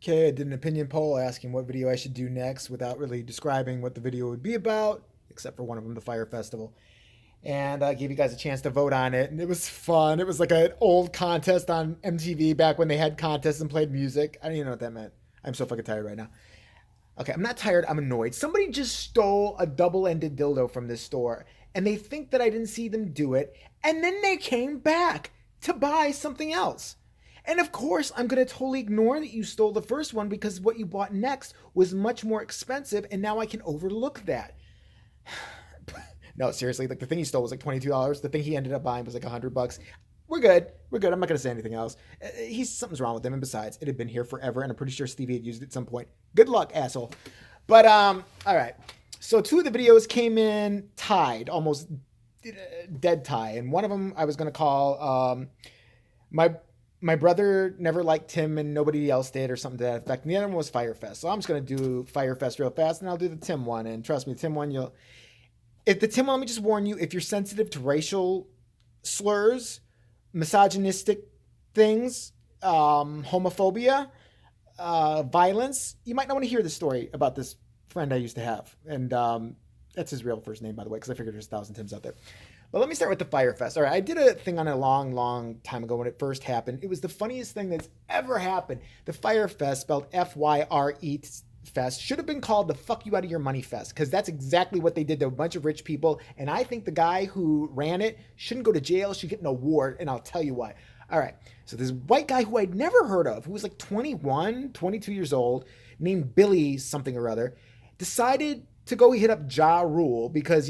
Okay, I did an opinion poll asking what video I should do next without really describing what the video would be about, except for one of them, the Fyre Festival. And I gave you guys a chance to vote on it, and it was fun. It was like an old contest on MTV back when they had contests and played music. I don't even know what that meant. I'm so fucking tired right now. Okay, I'm not tired. I'm annoyed. Somebody just stole a double-ended dildo from this store, and they think that I didn't see them do it, and then they came back to buy something else. And of course, I'm going to totally ignore that you stole the first one because what you bought next was much more expensive, and now I can overlook that. No, seriously, like the thing he stole was like $22. The thing he ended up buying was like $100. We're good. We're good. I'm not going to say anything else. Something's wrong with him. And besides, it had been here forever, and I'm pretty sure Stevie had used it at some point. Good luck, asshole. But, all right. So 2 of the videos came in tied, almost dead tie. And one of them I was going to call my brother never liked Tim and nobody else did or something to that effect. And the other one was Firefest. So I'm just going to do Firefest real fast, and I'll do the Tim one. And trust me, Tim one, if the Tim one, let me just warn you, if you're sensitive to racial slurs, misogynistic things, homophobia, violence, you might not want to hear the story about this friend I used to have. And that's his real first name, by the way, because I figured there's 1,000 Tims out there. But let me start with the Firefest. All right, I did a thing on it a long, long time ago when it first happened. It was the funniest thing that's ever happened. The Firefest, spelled Fyre Fest, should have been called the Fuck You Out of Your Money Fest, because that's exactly what they did to a bunch of rich people. And I think the guy who ran it shouldn't go to jail, should get an award, and I'll tell you why. All right, so this white guy who I'd never heard of, who was like 21, 22 years old, named Billy something or other, decided to go hit up Ja Rule because,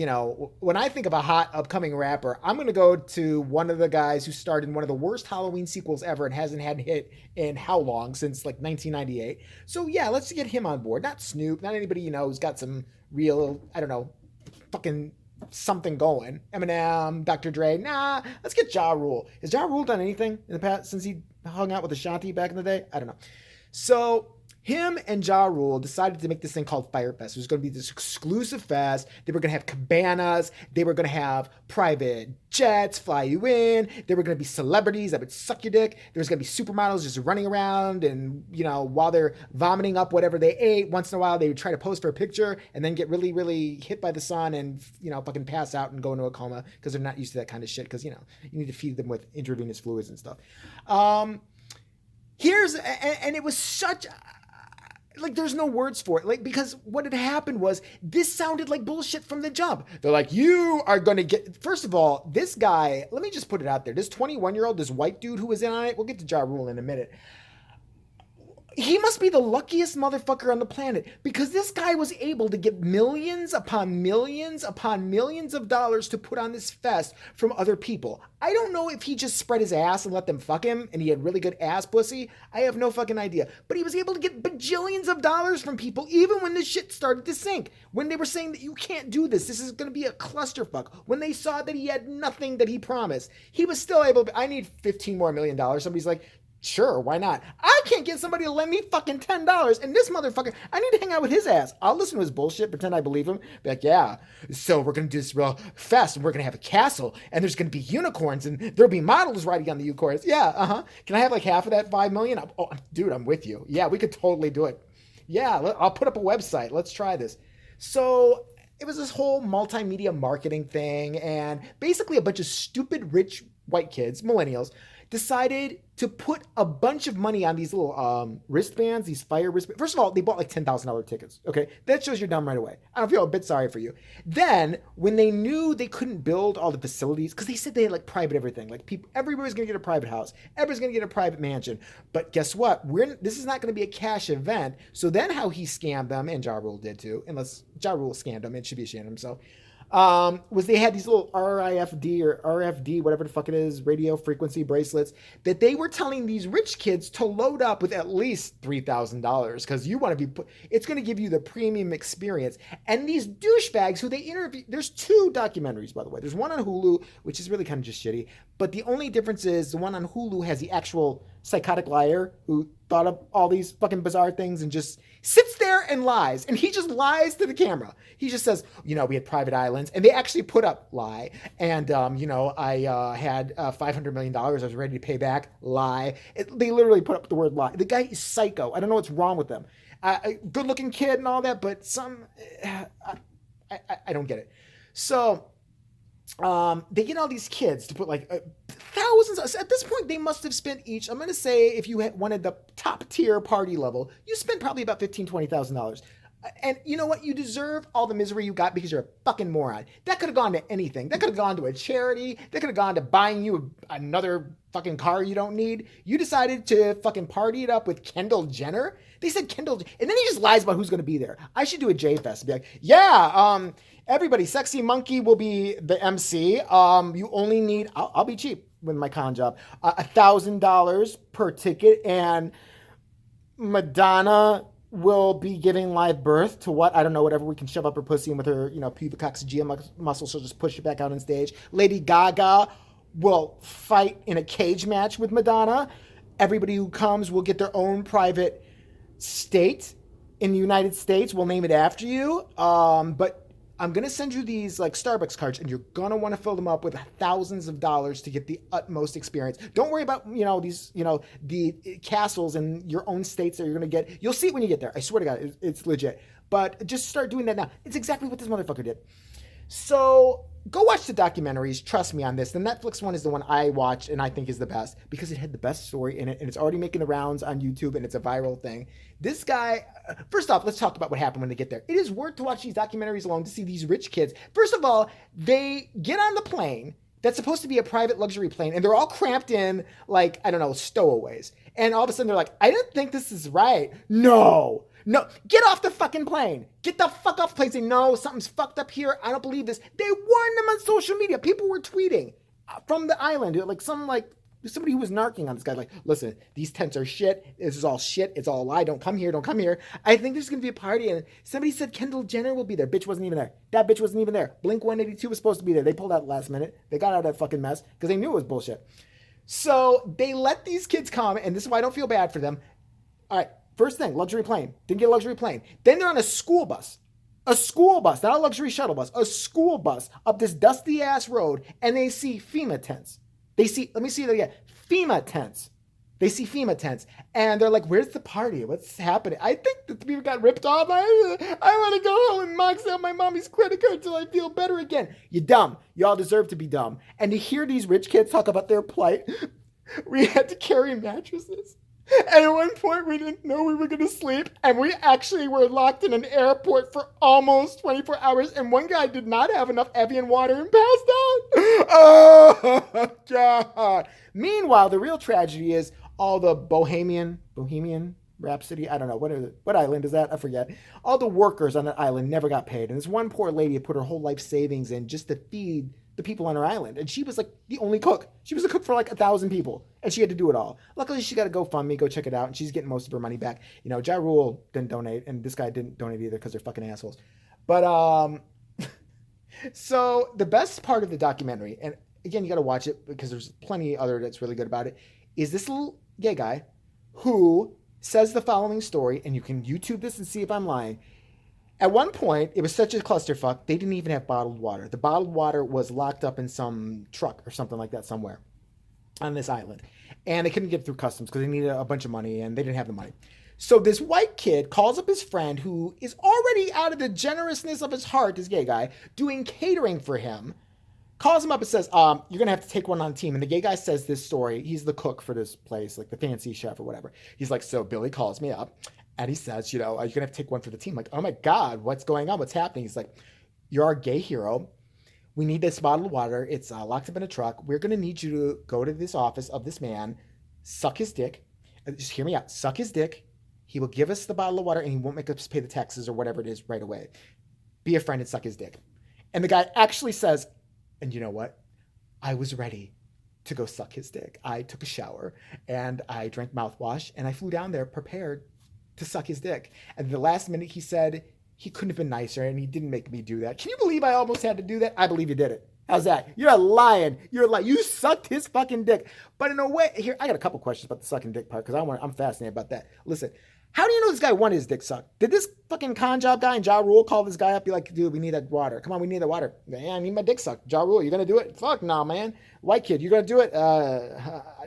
when I think of a hot upcoming rapper, I'm going to go to one of the guys who starred in one of the worst Halloween sequels ever and hasn't had a hit in how long? Since like 1998. So yeah, let's get him on board. Not Snoop, not anybody who's got some real, I don't know, fucking something going. Eminem, Dr. Dre. Nah, let's get Ja Rule. Has Ja Rule done anything in the past since he hung out with Ashanti back in the day? I don't know. So him and Ja Rule decided to make this thing called Firefest. It was going to be this exclusive fest. They were going to have cabanas. They were going to have private jets fly you in. There were going to be celebrities that would suck your dick. There was going to be supermodels just running around, and while they're vomiting up whatever they ate, once in a while they would try to pose for a picture and then get really, really hit by the sun and fucking pass out and go into a coma because they're not used to that kind of shit. Because you need to feed them with intravenous fluids and stuff. And it was such, like, there's no words for it. Like, because what had happened was this sounded like bullshit from the jump. They're like, you are going to get, first of all, this guy, let me just put it out there. This 21-year-old, this white dude who was in on it, we'll get to Ja Rule in a minute. He must be the luckiest motherfucker on the planet, because this guy was able to get millions upon millions upon millions of dollars to put on this fest from other people. I don't know if he just spread his ass and let them fuck him and he had really good ass pussy. I have no fucking idea. But he was able to get bajillions of dollars from people even when this shit started to sink. When they were saying that you can't do this, this is going to be a clusterfuck. When they saw that he had nothing that he promised, he was still able to, I need $15 more million. Somebody's like, sure, why not? I can't get somebody to lend me fucking $10, and this motherfucker, I need to hang out with his ass. I'll listen to his bullshit, pretend I believe him. Be like, yeah, so we're going to do this real fest, and we're going to have a castle, and there's going to be unicorns, and there'll be models riding on the unicorns. Yeah, Can I have like half of that $5 million? Dude, I'm with you. Yeah, we could totally do it. Yeah, I'll put up a website. Let's try this. So it was this whole multimedia marketing thing, and basically a bunch of stupid rich white kids, millennials, decided to put a bunch of money on these little wristbands, these Fyre wristbands. First of all, they bought like $10,000 tickets. Okay, that shows you're dumb right away. I don't feel a bit sorry for you. Then, when they knew they couldn't build all the facilities, because they said they had like private everything, like everybody's gonna get a private house, everybody's gonna get a private mansion. But guess what? This is not gonna be a cash event. So then, how he scammed them, and Ja Rule did too, unless Ja Rule scammed them, it should be ashamed of himself. Was they had these little RIFD or RFD, whatever the fuck it is, radio frequency bracelets that they were telling these rich kids to load up with at least $3,000 because you want to be it's going to give you the premium experience. And these douchebags who they interview, there's 2 documentaries, by the way. There's one on Hulu, which is really kind of just shitty. But the only difference is the one on Hulu has the actual psychotic liar who thought up all these fucking bizarre things and just sits there and lies. And he just lies to the camera. He just says, we had private islands. And they actually put up lie. And, I had $500 million. I was ready to pay back. Lie. They literally put up the word lie. The guy is psycho. I don't know what's wrong with him. Good looking kid and all that, but I don't get it. So they get all these kids to put like thousands. At this point, they must have spent each. I'm going to say if you wanted the top tier party level, you spent probably about $15,000-$20,000. And you know what? You deserve all the misery you got because you're a fucking moron. That could have gone to anything. That could have gone to a charity. That could have gone to buying you another fucking car you don't need. You decided to fucking party it up with Kendall Jenner. They said Kendall, and then he just lies about who's going to be there. I should do a J-Fest and be like, everybody, Sexy Monkey will be the MC. You only need, I'll be cheap with my con job, $1,000 per ticket, and Madonna will be giving live birth to what? I don't know, whatever we can shove up her pussy and with her, pubic coccygeal muscle, she'll just push it back out on stage. Lady Gaga will fight in a cage match with Madonna. Everybody who comes will get their own private state in the United States. We'll name it after you. But I'm going to send you these like Starbucks cards and you're going to want to fill them up with thousands of dollars to get the utmost experience. Don't worry about, these, the castles in your own states that you're going to get. You'll see it when you get there. I swear to God, it's legit. But just start doing that now. It's exactly what this motherfucker did. So go watch the documentaries. Trust me on this. The Netflix one is the one I watched and I think is the best because it had the best story in it and it's already making the rounds on YouTube and it's a viral thing. This guy, first off, let's talk about what happened when they get there. It is worth to watch these documentaries alone to see these rich kids. First of all, they get on the plane that's supposed to be a private luxury plane and they're all cramped in like, I don't know, stowaways. And all of a sudden they're like, I didn't think this is right. No, get off the fucking plane. Get the fuck off the plane. Say, no, something's fucked up here. I don't believe this. They warned them on social media. People were tweeting from the island. Like somebody who was narking on this guy. Like, listen, these tents are shit. This is all shit. It's all a lie. Don't come here. Don't come here. I think there's going to be a party. And somebody said Kendall Jenner will be there. Bitch wasn't even there. That bitch wasn't even there. Blink 182 was supposed to be there. They pulled out last minute. They got out of that fucking mess because they knew it was bullshit. So they let these kids come. And this is why I don't feel bad for them. All right. First thing, luxury plane. Didn't get a luxury plane. Then they're on a school bus. A school bus, not a luxury shuttle bus. A school bus up this dusty-ass road, and they see FEMA tents. Let me see that again. FEMA tents. They see FEMA tents, and they're like, where's the party? What's happening? I think the people got ripped off. I want to go home and max out my mommy's credit card until I feel better again. You're dumb. You all deserve to be dumb. And to hear these rich kids talk about their plight, we had to carry mattresses. And at one point, we didn't know we were going to sleep. And we actually were locked in an airport for almost 24 hours. And one guy did not have enough Evian water and passed out. Oh, God. Meanwhile, the real tragedy is all the Bohemian Rhapsody. I don't know. What island is that? I forget. All the workers on that island never got paid. And this one poor lady put her whole life savings in just to feed the people on her island. And she was like the only cook. She was a cook for like 1,000 people. And she had to do it all. Luckily, she got a GoFundMe. Go check it out. And she's getting most of her money back. Ja Rule didn't donate. And this guy didn't donate either because they're fucking assholes. But, so the best part of the documentary, and again, you got to watch it because there's plenty other that's really good about it, is this little gay guy who says the following story. And you can YouTube this and see if I'm lying. At one point, it was such a clusterfuck, they didn't even have bottled water. The bottled water was locked up in some truck or something like that somewhere on this island. And they couldn't get through customs because they needed a bunch of money and they didn't have the money. So this white kid calls up his friend who is already out of the generousness of his heart, this gay guy, doing catering for him, calls him up and says, you're going to have to take one on the team. And the gay guy says this story. He's the cook for this place, like the fancy chef or whatever. He's like, so Billy calls me up. And he says, you're going to have to take one for the team. Like, oh my God, what's going on? What's happening? He's like, you're our gay hero. We need this bottle of water. It's locked up in a truck. We're going to need you to go to this office of this man, suck his dick. Just hear me out. Suck his dick. He will give us the bottle of water and he won't make us pay the taxes or whatever it is right away. Be a friend and suck his dick. And the guy actually says, and you know what? I was ready to go suck his dick. I took a shower and I drank mouthwash and I flew down there prepared to suck his dick. And the last minute he said he couldn't have been nicer and he didn't make me do that. Can you believe I almost had to do that? I believe you did it. How's that? You're lying. You're like you sucked his fucking dick. But in a way, here I got a couple questions about the sucking dick part because I'm fascinated about that. Listen, how do you know this guy wanted his dick sucked? Did this fucking con job guy and Ja Rule call this guy up? Be like, dude, we need that water. Come on, we need that water. Man, I need my dick sucked. Ja Rule, you gonna do it? Fuck no, man. White kid, you gonna do it?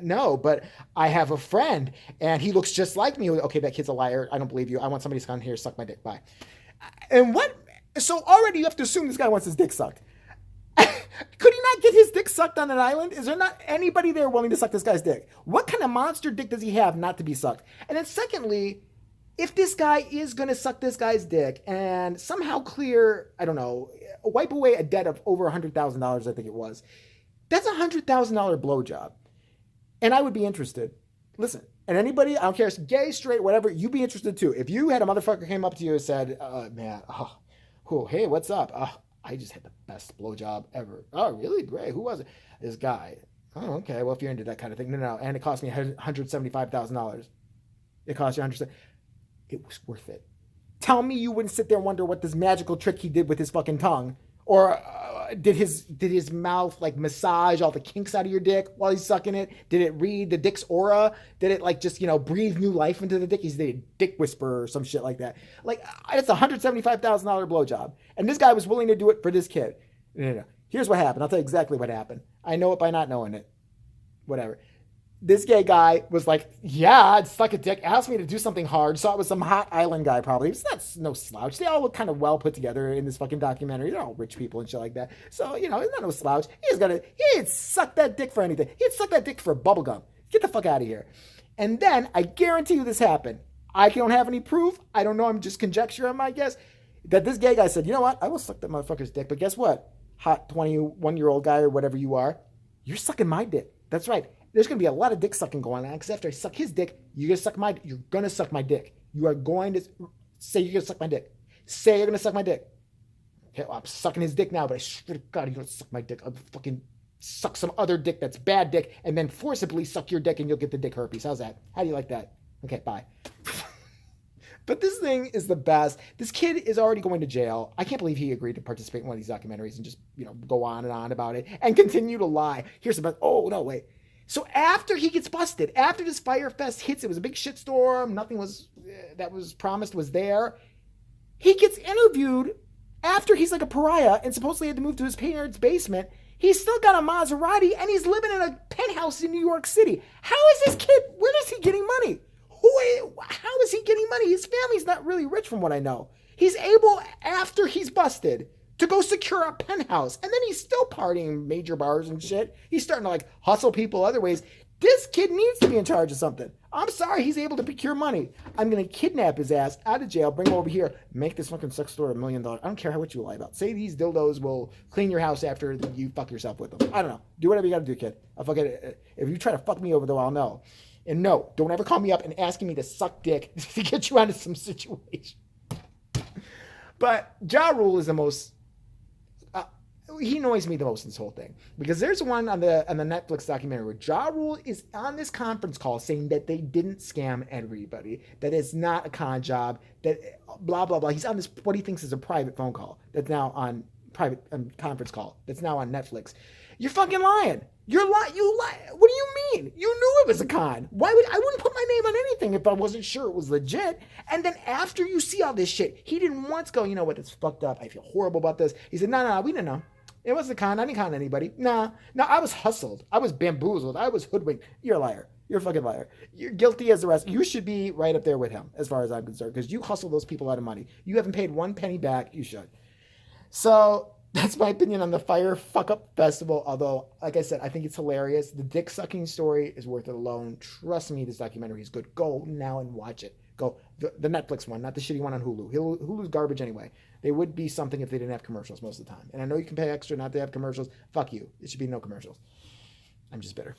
No, but I have a friend and he looks just like me. Okay, that kid's a liar. I don't believe you. I want somebody to come here suck my dick. Bye. And what? So already you have to assume this guy wants his dick sucked. Could he not get his dick sucked on an island? Is there not anybody there willing to suck this guy's dick? What kind of monster dick does he have not to be sucked? And then secondly, if this guy is going to suck this guy's dick and somehow clear, I don't know, wipe away a debt of over $100,000, I think it was, that's a $100,000 blowjob. And I would be interested. Listen, and anybody, I don't care, it's gay, straight, whatever, you'd be interested too. If you had a motherfucker came up to you and said, hey, what's up? I just had the best blowjob ever. Oh, really? Great. Who was it? This guy. Oh, okay. Well, if you're into that kind of thing. No. And it cost me $175,000. It cost you $100,000. It was worth it. Tell me you wouldn't sit there and wonder what this magical trick he did with his fucking tongue. Or did his mouth like massage all the kinks out of your dick while he's sucking it? Did it read the dick's aura? Did it like just, breathe new life into the dick? He's a dick whisperer or some shit like that. Like, it's a $175,000 blowjob. And this guy was willing to do it for this kid. No. Here's what happened. I'll tell you exactly what happened. I know it by not knowing it. Whatever. This gay guy was like, yeah, I'd suck a dick. Asked me to do something hard. So it was some hot island guy probably. It's not no slouch. They all look kind of well put together in this fucking documentary. They're all rich people and shit like that. So, it's not no slouch. He ain't suck that dick for anything. He'd suck that dick for bubblegum. Get the fuck out of here. And then I guarantee you this happened. I don't have any proof. I don't know. I'm just conjecture on my guess. That this gay guy said, you know what? I will suck that motherfucker's dick. But guess what? Hot 21-year-old guy or whatever you are. You're sucking my dick. That's right. There's going to be a lot of dick sucking going on because after I suck his dick, you're going to suck my dick. You are going to say you're going to suck my dick. Say you're going to suck my dick. Okay, well, I'm sucking his dick now, but I swear to God, you're going to suck my dick. I'll fucking suck some other dick that's bad dick and then forcibly suck your dick and you'll get the dick herpes. How's that? How do you like that? Okay, bye. But this thing is the best. This kid is already going to jail. I can't believe he agreed to participate in one of these documentaries and just, go on and on about it and continue to lie. Here's the best. Oh, no, wait. So after he gets busted, after this Fyre Fest hits, it was a big shitstorm. Nothing was that was promised was there. He gets interviewed after he's like a pariah and supposedly had to move to his parents' basement. He's still got a Maserati and he's living in a penthouse in New York City. How is this kid? Where is he getting money? How is he getting money? His family's not really rich from what I know. He's able, after he's busted, to go secure a penthouse. And then he's still partying major bars and shit. He's starting to hustle people other ways. This kid needs to be in charge of something. I'm sorry he's able to procure money. I'm going to kidnap his ass out of jail, bring him over here, make this fucking sex store $1 million. I don't care what you lie about. Say these dildos will clean your house after you fuck yourself with them. I don't know. Do whatever you got to do, kid. If you try to fuck me over, though, I'll know. And no, don't ever call me up and asking me to suck dick to get you out of some situation. But Ja Rule is the most... he annoys me the most in this whole thing. Because there's one on the Netflix documentary where Ja Rule is on this conference call saying that they didn't scam everybody. That it's not a con job. That blah, blah, blah. He's on this, what he thinks is a private phone call. That's now on private conference call. That's now on Netflix. You're fucking lying. You lie. What do you mean? You knew it was a con. I wouldn't put my name on anything if I wasn't sure it was legit. And then after you see all this shit, he didn't once go, you know what, it's fucked up. I feel horrible about this. He said, no, we didn't know. It wasn't a con. I didn't con anybody. No, I was hustled. I was bamboozled. I was hoodwinked. You're a liar. You're a fucking liar. You're guilty as the rest. You should be right up there with him, as far as I'm concerned, because you hustle those people out of money. You haven't paid one penny back. You should. So that's my opinion on the Fyre Fuck Up Festival. Although, like I said, I think it's hilarious. The dick sucking story is worth it alone. Trust me, this documentary is good. Go now and watch it. Go the Netflix one, not the shitty one on Hulu. Hulu's garbage anyway. They would be something if they didn't have commercials most of the time. And I know you can pay extra not to have commercials. Fuck you. It should be no commercials. I'm just bitter.